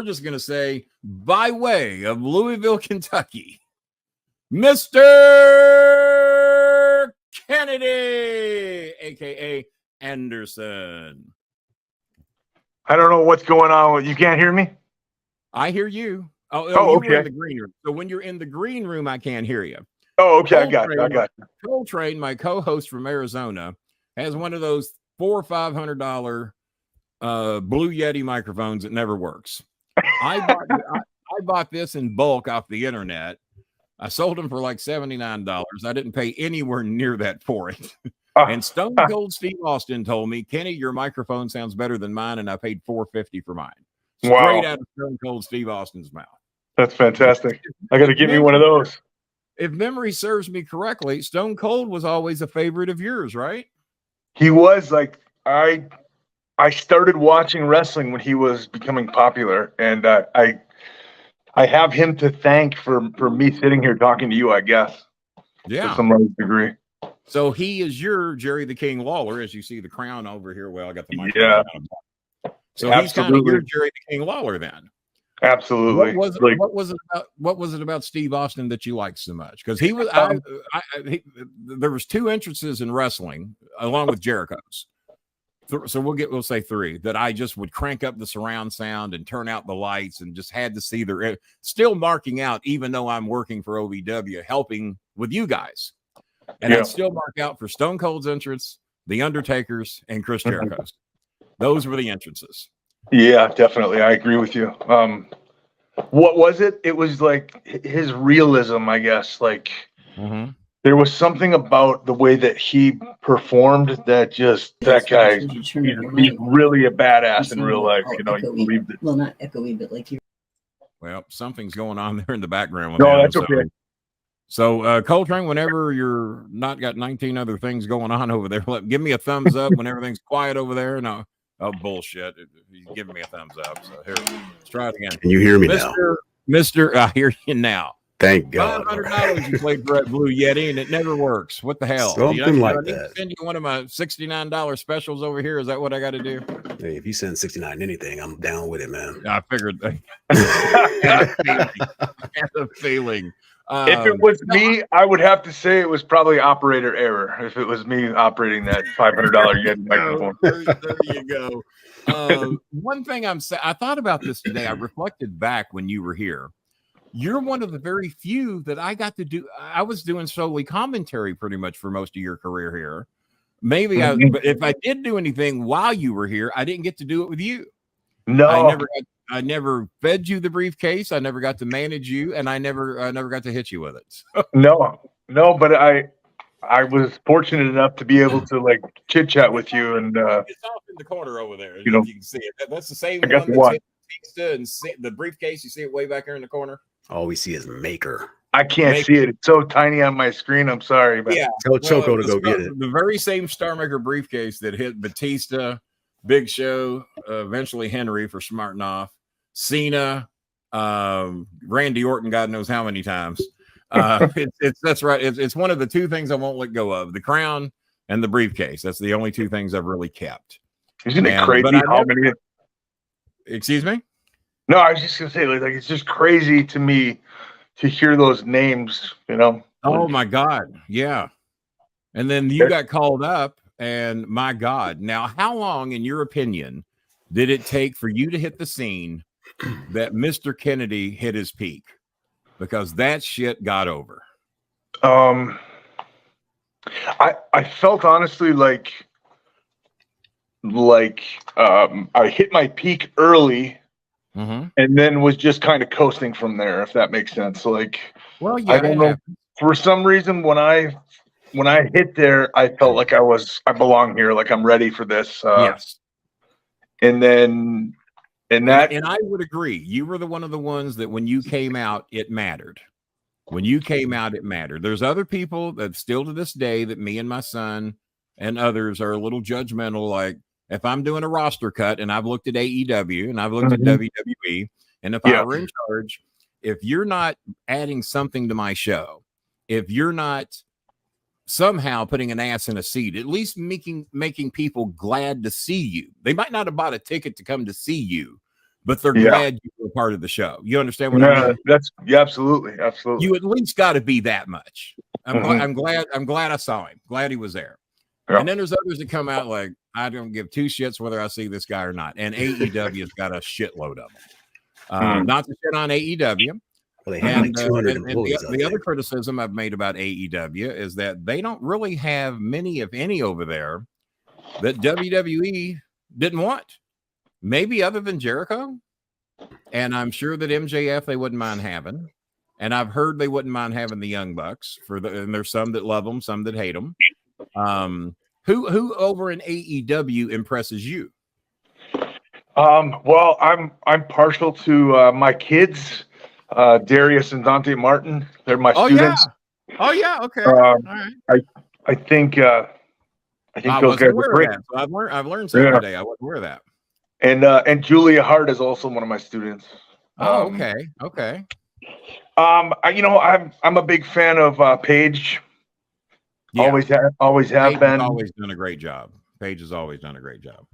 we're just going to say, by way of Louisville, Kentucky, Mr. Kennedy, a.k.a. Anderson. I don't know what's going on. You can't hear me? I hear you. Oh, okay. Were in the green room. So when you're in the green room, I can't hear you. Oh, okay. I got you. Coltrane, my co-host from Arizona, has one of those $400 or $500 Blue Yeti microphones that never works. I bought this in bulk off the internet. I sold them for like $79. I didn't pay anywhere near that for it. And Stone Cold Steve Austin told me, Kenny, your microphone sounds better than mine, and I paid $450 for mine. Straight out of Stone Cold Steve Austin's mouth. That's fantastic. I got to get me one of those. If memory serves me correctly, Stone Cold was always a favorite of yours, right? He was. Like, I started watching wrestling when he was becoming popular, and I have him to thank for me sitting here talking to you, I guess. Yeah. To some degree. So he is your Jerry the King Lawler, as you see the crown over here. Well, I got the microphone. Yeah. So he's kind of your Jerry the King Lawler then. Absolutely. What was it about Steve Austin that you liked so much? Because he was there was two entrances in wrestling along with Jericho's. So we'll say three that I just would crank up the surround sound and turn out the lights and just had to see their still marking out, even though I'm working for OVW, helping with you guys. And I'd still mark out for Stone Cold's entrance, The Undertaker's, and Chris Jericho's. Those were the entrances. Yeah, definitely. I agree with you. What was it? It was like his realism, I guess. Like there was something about the way that he performed that just that guy. He's really a badass in real life. You know, you believed it. Well, not echoey, but like you. Well, something's going on there in the background. No, that's okay. So, Coltrane, whenever you're not got 19 other things going on over there, give me a thumbs up when everything's quiet over there. No, bullshit. You give me a thumbs up. So here, let's try it again. Can you hear me now? Mr. I hear you now. Thank God. $500 you played for that Blue Yeti, and it never works. What the hell? Something like I need to send you one of my $69 specials over here. Is that what I got to do? Hey, if you send 69 anything, I'm down with it, man. I figured. I had a feeling. If it was me, I would have to say it was probably operator error. If it was me operating that $500 Yeti microphone. There you go. One thing I thought about this today. I reflected back when you were here. You're one of the very few that I got to do. I was doing solely commentary pretty much for most of your career here. Maybe but if I did do anything while you were here, I didn't get to do it with you. No, I never fed you the briefcase. I never got to manage you, and I never got to hit you with it. No, but I was fortunate enough to be able to like chit chat with you, and it's off in the corner over there. You can see it. That's the same one. And the briefcase. You see it way back here in the corner. All we see is Maker. I can't see it. It's so tiny on my screen. I'm sorry, but tell Choco to go get it. The very same Star Maker briefcase that hit Batista, Big Show, eventually Henry for smarting off, Cena, Randy Orton, God knows how many times. That's right. It's one of the two things I won't let go of: the crown and the briefcase. That's the only two things I've really kept. Isn't it crazy how many? Excuse me? No, I was just gonna say, like it's just crazy to me to hear those names. You know? Oh my God, yeah. And then you got called up, and my God, now how long, in your opinion, did it take for you to hit the scene that Mr. Kennedy hit his peak? Because that shit got over. I felt honestly like I hit my peak early. And then was just kind of coasting from there, if that makes sense. Like, well, yeah, I don't know. For some reason, when I hit there, I felt like I belong here. Like I'm ready for this. Yes. And then, and I would agree. You were one of the ones that when you came out, it mattered. When you came out, it mattered. There's other people that still to this day that me and my son and others are a little judgmental. Like, if I'm doing a roster cut and I've looked at AEW and I've looked at WWE, and if I were in charge, if you're not adding something to my show, if you're not somehow putting an ass in a seat, at least making people glad to see you. They might not have bought a ticket to come to see you, but they're Yeah. glad you were a part of the show. You understand what I mean? Absolutely. You at least got to be that much. Mhm. I'm glad I saw him. Glad he was there. Yeah. And then there's others that come out like, I don't give two shits whether I see this guy or not. And AEW's got a shitload of them. Not to shit on AEW. Well, they have like 200 and employees. the other criticism I've made about AEW is that they don't really have many, if any, over there that WWE didn't want. Maybe other than Jericho. And I'm sure that MJF they wouldn't mind having. And I've heard they wouldn't mind having the Young Bucks and there's some that love them, some that hate them. Who over in AEW impresses you? Well, I'm partial to my kids, Darius and Dante Martin. They're my students. Yeah. Oh yeah, okay. All right. I think those guys are great. So I've learned something today. I wasn't aware of that. And Julia Hart is also one of my students. Okay. I'm a big fan of Paige. Yeah. Always have Paige been. has always done a great job. Paige has always done a great job.